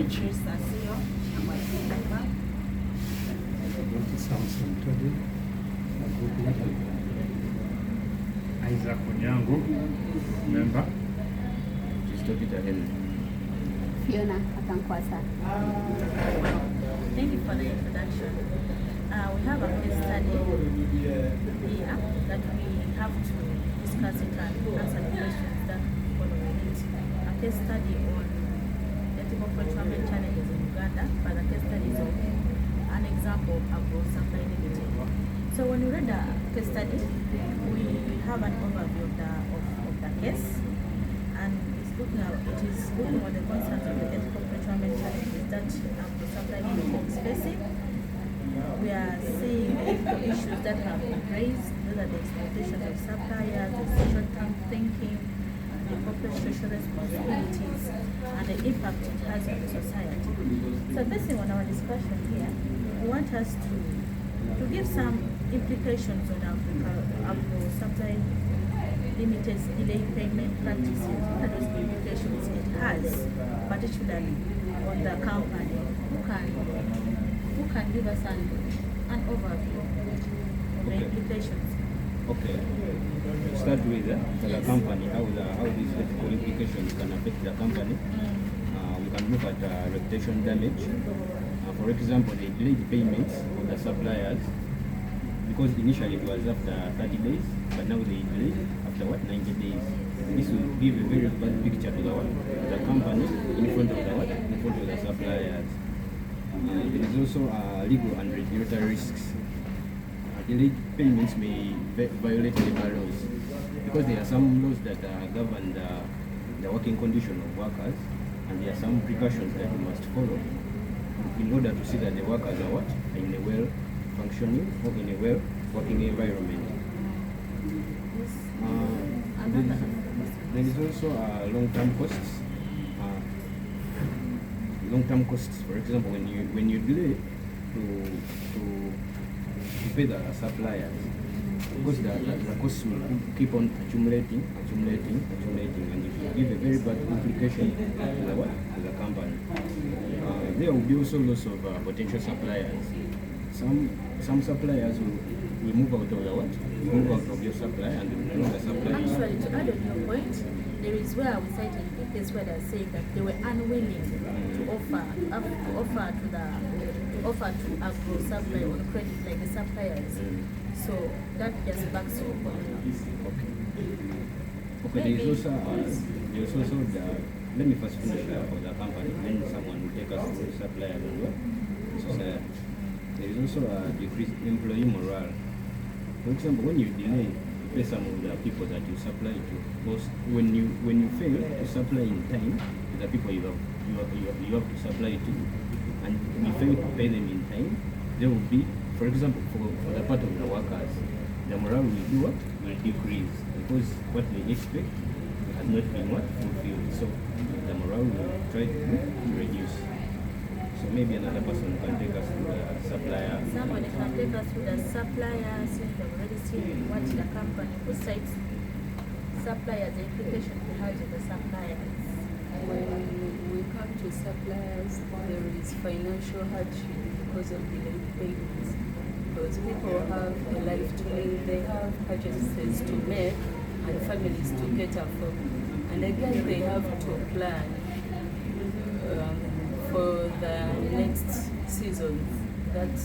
Beatrice Asio, member. Samson Todi, group leader. Isaac Onyango, member. Fiona Atankwasa. Thank you for the introduction. We have a case study here that we have to discuss it and answer the questions that follow it. A case study on ethical procurement challenges in Uganda, but the case study is of an example of AgroSupply Limited. So when we read the case study, we have an overview of the case, and it is looking at the concerns of the ethical procurement challenges that AgroSupply Limited is facing. We are seeing the issues that have been raised, those are the expectations of suppliers, the short-term thinking, the corporate social responsibilities, and the impact it has on the society. So based on our discussion here, we want us to give some implications on AgroSupply Limited's delayed payment practices. What are those implications it has, particularly on the company? Who can give us an overview of the implications? Okay. To start with, for the company, how these ethical implications can affect the company. We can look at reputation damage. For example, they delayed payments of the suppliers because initially it was after 30 days, but now they delayed after 90 days. This will give a very bad picture to the company in front of the suppliers. There is also legal and regulatory risks. Delayed payments may violate labor laws because there are some laws that govern the working condition of workers, and there are some precautions that you must follow in order to see that the workers are in a well-functioning or in a well-working environment. There is also long-term costs. Long-term costs, for example, when you delay to pay the suppliers, because the costs will keep on accumulating, and it will give a very bad implication to the company. There will be also loss of potential suppliers. Some suppliers will move out of your supply and will no longer supply. Actually, to add on your point, there is where we cited the case where they're saying that they were unwilling to offer to AgroSupply on credit like the suppliers. So that just backs your point. Okay, there is also let me first finish for the company, then someone will take us to the supplier as well. Society. There is also a decreased employee morale. For example, when you delay to pay some of the people that you supply to, because when you fail to supply in time to the people you have to supply to, and you fail to pay them in time, there will be, for example, for the part of the workers, the morale will decrease because what they expect has not been fulfilled. So the morale will try to reduce. So maybe another person can take us through the supplier. Somebody can take us through the suppliers, since they've already seen what the company besides suppliers, the implication it has with the suppliers. When we come to suppliers, there is financial hardship because of delayed payments. Because people have a life to live, they have purchases to make and families to cater for. And again, they have to plan for the next season that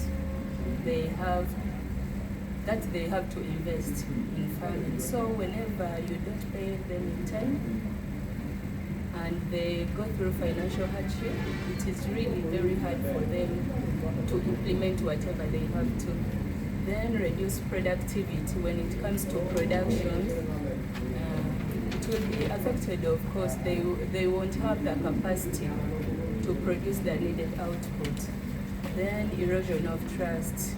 they have to invest in farming. So whenever you don't pay them in time and they go through financial hardship, it is really very hard for them to implement whatever they have to. Then reduce productivity. When it comes to production, it will be affected, of course. They won't have the capacity to produce the needed output. Then erosion of trust.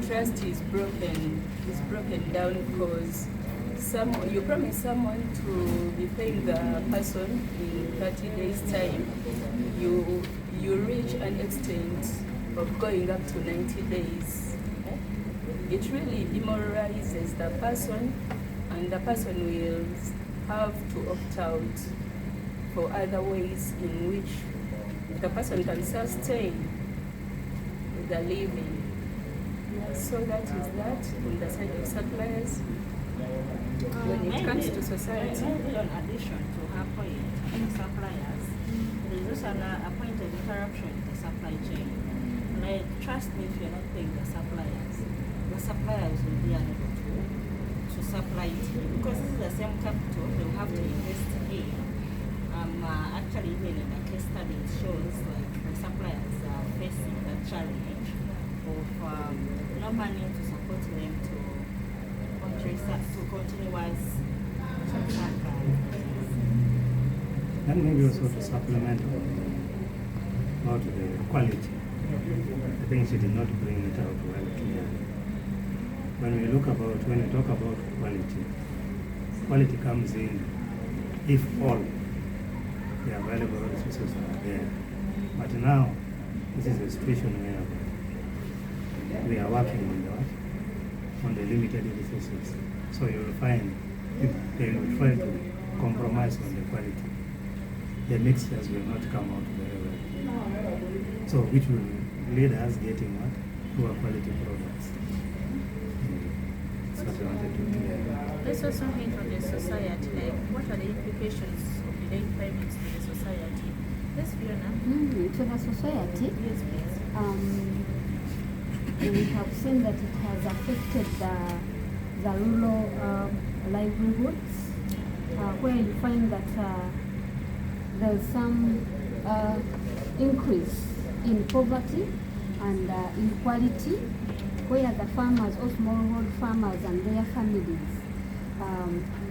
Trust is broken down because you promise someone to be paying the person in 30 days time. You reach an extent of going up to 90 days. It really demoralizes the person, and the person will have to opt out for other ways in which the person can sustain the living. So that is that on the side of suppliers. When it comes to society, in addition to her point on suppliers, there is also a point of interruption in the supply chain. Like, trust me, if you're not paying the suppliers will be unable to supply it to you, because this is the same capital they will have to invest in. Actually, even in the case study, it shows like the suppliers are facing the challenge of no money to support them to continuous supply. And maybe also to supplement about the quality. I think she did not bring it out well clearly. When we talk about quality comes in if all the available resources are there. But now, this is a situation where we are working on the limited resources. So you will find if they will try to compromise on the quality, the mixtures will not come out very well. So which will lead us getting what? Poor quality products. That's what I wanted to clear. Let's also hint on the society, like what are the implications of delayed payments to the society? Yes, Fiona? To the society, Yes, please. we have seen that it has affected the rural livelihoods, where you find that there's some increase in poverty and inequality, where the farmers or smallholder farmers and their families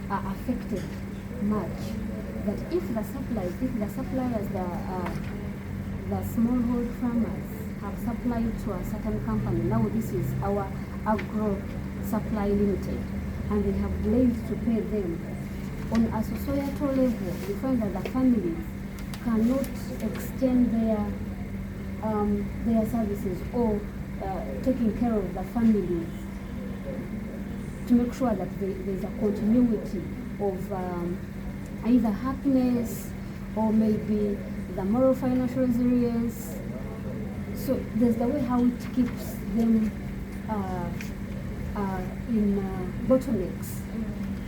are affected much. But if the suppliers, the smallholder farmers have supplied to a certain company, now this is our AgroSupply Limited, and they have delayed to pay them, on a societal level, we find that the families cannot extend their services or taking care of the families to make sure that there's a continuity of either happiness or maybe the moral financial resilience. So there's the way how it keeps them in bottlenecks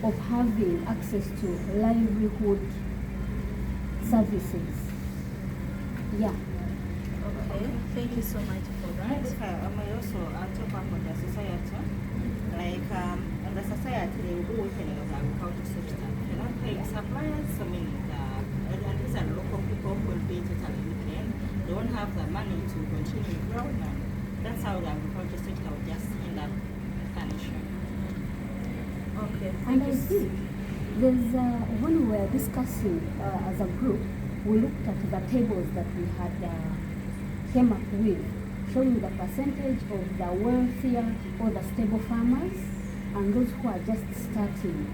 of having access to livelihood services. Yeah. Okay, thank you so much for that. I may also talk about the society. Like in the society, they will do working in the agricultural sector. They're not paying suppliers, so meaning and these are local people who will be totally weekend. They won't have the money to continue growing. That's how the agricultural sector will just end up vanishing. Okay, And thank I you. see there's when we were discussing as a group, we looked at the tables that we had came up with, showing the percentage of the wealthier or the stable farmers and those who are just starting.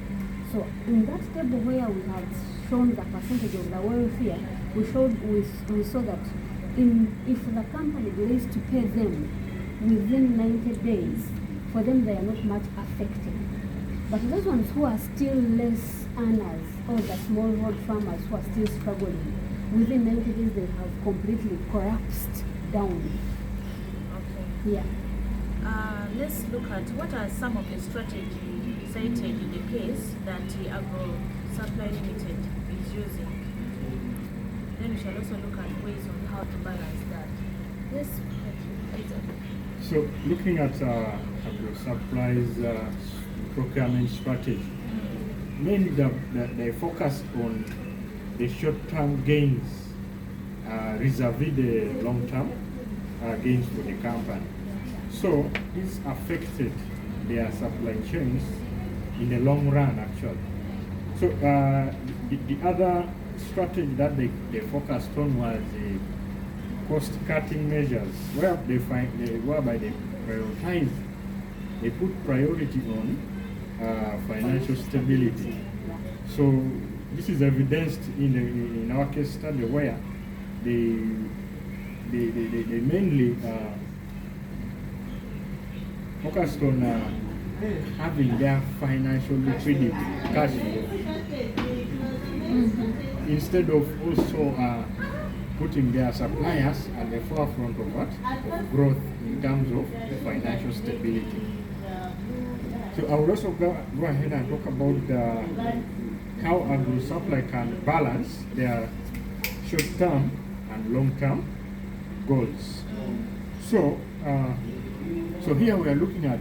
So in that table where we have shown the percentage of the wealthier, we saw that if the company delays to pay them within 90 days, for them they are not much affected. But those ones who are still less earners, or the smallholder farmers who are still struggling, within 90 days they have completely collapsed down. Okay. Yeah. Let's look at what are some of the strategies cited in the case that the AgroSupply Limited is using. Then we shall also look at ways on how to balance that. Yes, Peter. So looking at AgroSupply's procurement strategy, mainly they focus on the short-term gains vis-a-vis the long-term gains for the company. So this affected their supply chains in the long run, actually. So the other strategy that they focused on was the cost-cutting measures, whereby they prioritize, they put priority on financial stability. So this is evidenced in our case study where they mainly focused on having their financial liquidity, cash flow, instead of also putting their suppliers at the forefront of what? Of growth in terms of financial stability. So I will also go ahead and talk about how AgroSupply can balance their short-term and long-term goals. So, so here we are looking at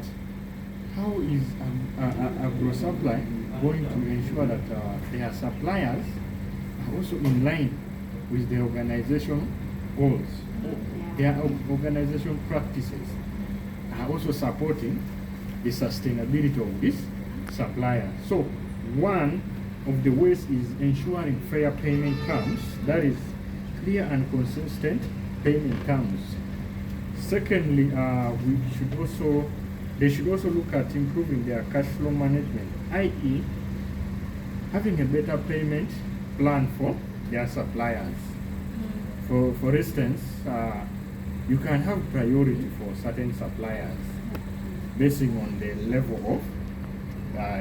how is AgroSupply going to ensure that their suppliers are also in line with the organization goals. Their organization practices are also supporting the sustainability of this supplier. So one of the ways is ensuring fair payment terms, that is clear and consistent payment terms. Secondly, they should also look at improving their cash flow management, i.e. having a better payment plan for their suppliers. For instance, you can have priority for certain suppliers basing on the level of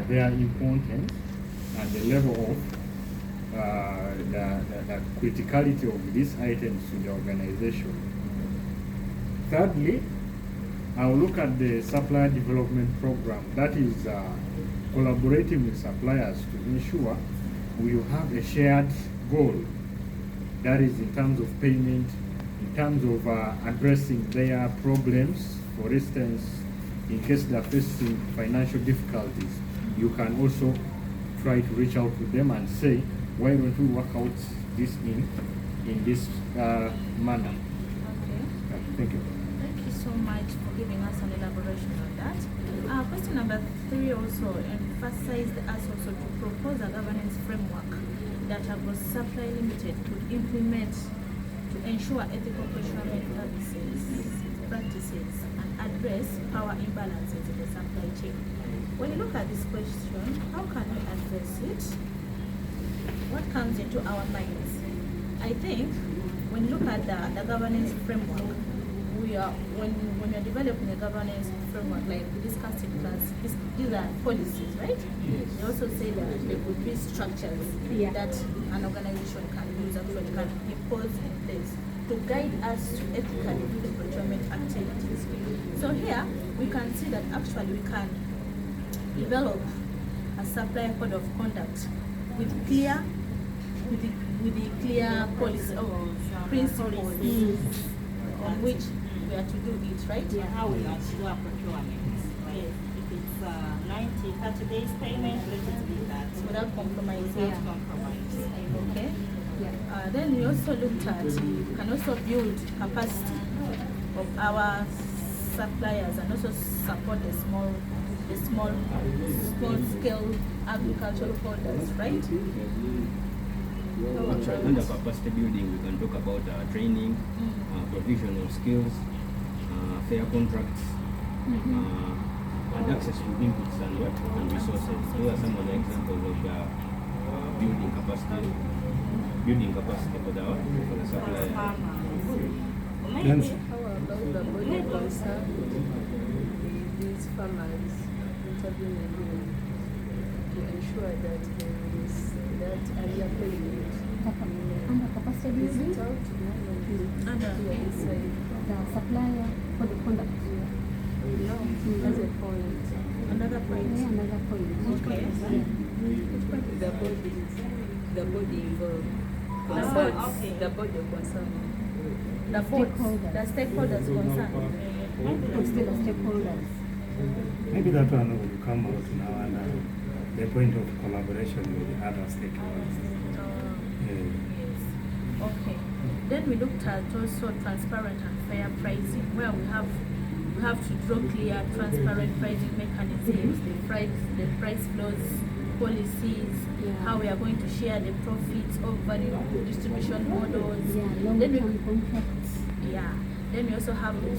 their importance and the level of the criticality of these items to the organization. Thirdly, I will look at the supplier development program, that is collaborating with suppliers to ensure we have a shared goal, that is in terms of payment, in terms of addressing their problems. For instance, in case they are facing financial difficulties, you can also try to reach out to them and say, why don't we work out this in this manner? Okay. Thank you. Thank you so much for giving us an elaboration on that. Question number 3 also emphasized us also to propose a governance framework that AgroSupply Limited could implement to ensure ethical procurement practices and address power imbalances in the supply chain. When you look at this question, how can we address it? What comes into our minds? I think when you look at the governance framework, when you're developing a governance framework, like we discussed in class, these are policies, right? Yes. They also say that there would be structures that an organization can use, actually can impose in place to guide us to ethically do the procurement activities. So here we can see that actually we can develop a supplier code of conduct with clear policy or principles on which we are to do it, right? Yeah, how we are to do our procurement. Like if it's 30 days payment, let it be that. Without compromising. Without compromise. Okay. Then we also looked at, we can also build capacity of our suppliers and also support the small scale agricultural holders, right? Actually, under capacity building, we can talk about training, provision of skills, fair contracts, and access to inputs and resources. Those are some of the examples of building capacity for the supplier. How about the body concern with these farmers intervening to ensure that that area payment Under capacity is it building, out the supplier for the conduct. no, as a point. Another point. Another point. Okay. The body involved. Okay. The body concerned. The board, Stakeholders. the stakeholders concerned. Still the stakeholders. Maybe that one will come out now under the point of collaboration with the other stakeholders. Yes. Okay. Then we looked at also transparent and fair pricing, where we have to draw clear, transparent pricing mechanisms, the price flows, policies, how we are going to share the profits of value distribution models. Then Long-term contracts. Then we also have the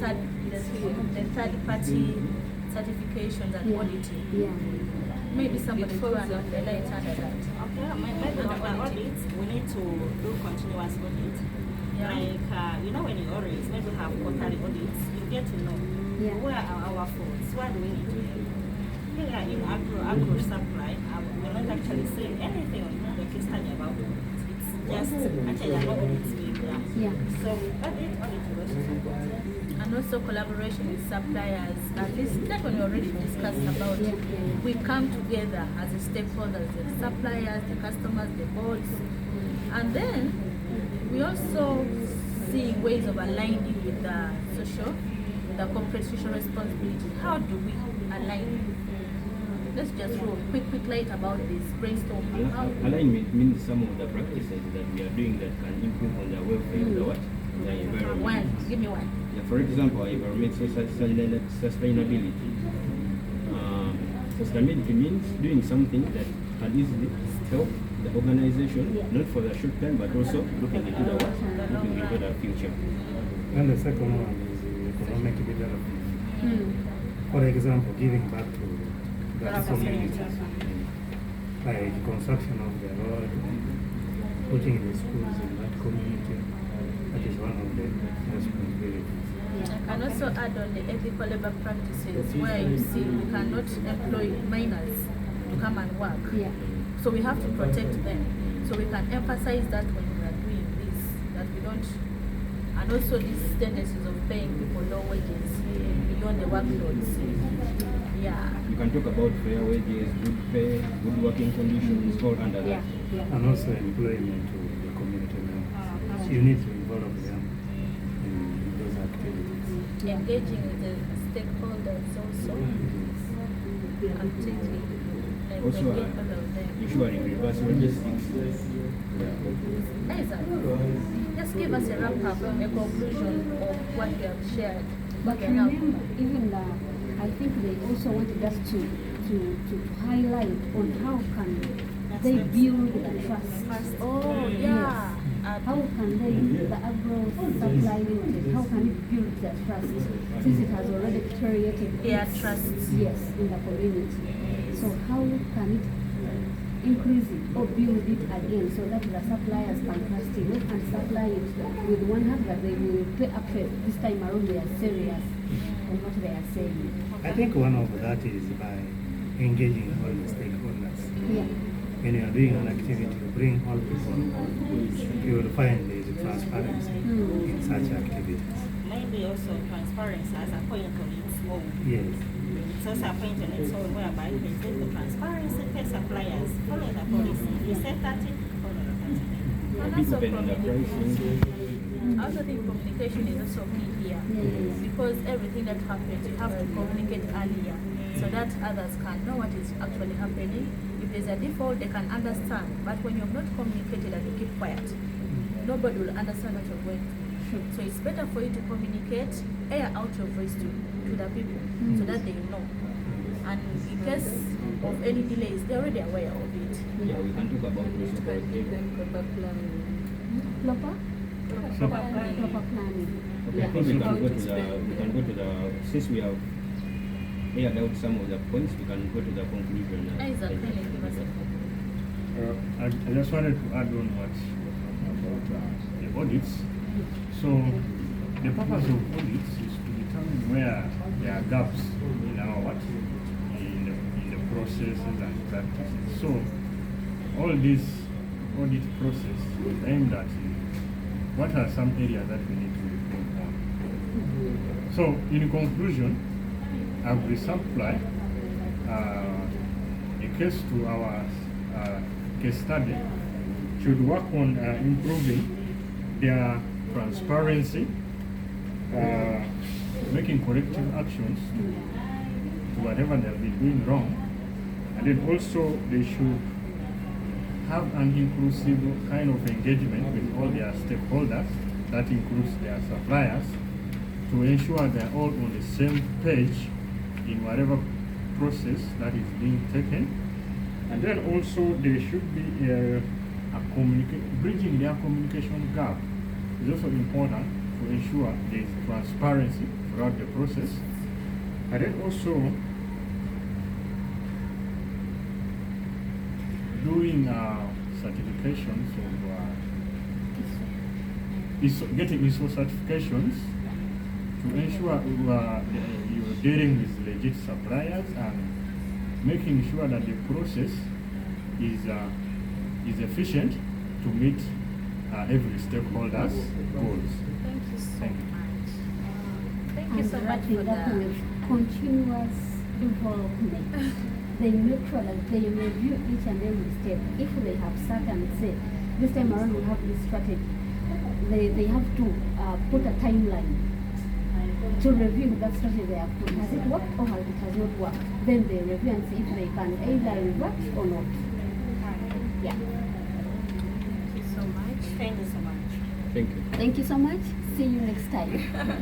third party certifications and auditing. Maybe somebody throw an light under that. Okay, maybe under audits, we need to do continuous audit. Like, when you audit, maybe we have quarterly audits, you get to know where are our faults, what do we need to do. Here in AgroSupply, we're not actually saying anything on the case study about it. It's just, actually, there are no audits being Yeah. So audit was And also collaboration with suppliers. At least that one we already discussed about. Yeah. We come together as the stakeholders, the suppliers, the customers, the boards. And then we also see ways of aligning with the corporate social responsibility. How do we align? Let's just throw a quick light about this brainstorm. How Alignment means some of the practices that we are doing that can improve on the welfare of the what? The environment. one, give me one. Yeah, for example, environmental sustainability. Sustainability means doing something that can easily help the organization, not for the short term, but also looking into the what? Looking into the future. And the second one is economic development. For example, giving back to the communities, like construction of the road, putting the schools in that community. That is one of the responsibilities. And also add on the ethical labor practices where you see we cannot employ minors to come and work. Yeah. So we have to protect them. So we can emphasize that when we are doing this, that we don't, and also these tendencies of paying people low wages beyond the workloads. Yeah. You can talk about fair wages, good pay, good working conditions, all under that. Yeah. And also employment to the community members. You need to involve them in those activities. Engaging with the stakeholders also. Actively. Like Also, the people of them. ensuring reverse logistics. Exactly. Just give us a wrap up, a conclusion of what we have shared. But Okay, now. remember, even I think they also wanted us to highlight on how can they build the trust. Oh, yeah. How can they, the AgroSupply Limited, how can it build the trust since it has already created Their its- trust. Yes, in the community. So how can it increase it or build it again so that the suppliers can trust it and supply it with one hand that they will pay up this time around they are serious on what they are saying. I think one of that is by engaging all the stakeholders. Yeah. When you are doing an activity, you bring all people involved. You will find there is transparency in such activities. maybe also transparency as a point on its own. Yes. It's also a point on its own whereby you present the transparency, pay suppliers, follow the policy. You say 30, follow the 30. And Be also open on the pricing. I also think communication is also key here. Because everything that happens, you have to communicate earlier so that others can know what is actually happening. If there's a default, they can understand. But when you have not communicated and you keep quiet, nobody will understand what you're going through. So it's better for you to communicate, air out your voice to the people so that they know. And in case of any delays, they're already aware of it. Yeah, we can talk about this. Proper? Proper planning. Okay, I think we can go to the since we have aired out some of the points, we can go to the conclusion. Exactly. Give us a I just wanted to add on what about the audits. So the purpose of audits is to determine where there are gaps in our what in the processes and practices. So all this audit process is aimed at what are some areas that we need to improve on. So in conclusion, AgroSupply, a case to our case study, should work on improving their transparency, making corrective actions to whatever they have been doing wrong, and then also they should have an inclusive kind of engagement with all their stakeholders, that includes their suppliers, to ensure they're all on the same page in whatever process that is being taken. And then also there should be bridging their communication gap is also important to ensure there is transparency throughout the process. And then also doing certifications of getting ISO certifications to ensure you're dealing with legit suppliers and making sure that the process is efficient to meet every stakeholder's goals. Thank you so Thank you. much. Thank you And so much wrapping for up that. with continuous involvement. They make sure that they review each and every step. If they have sat and said, this time around we have this strategy, they have to put a timeline to review that strategy they have put. Has it worked or has it not worked? Then they review and see if they can either revert or not. Yeah. Thank you so much. Thank you so much. Thank you. Thank you so much. See you next time.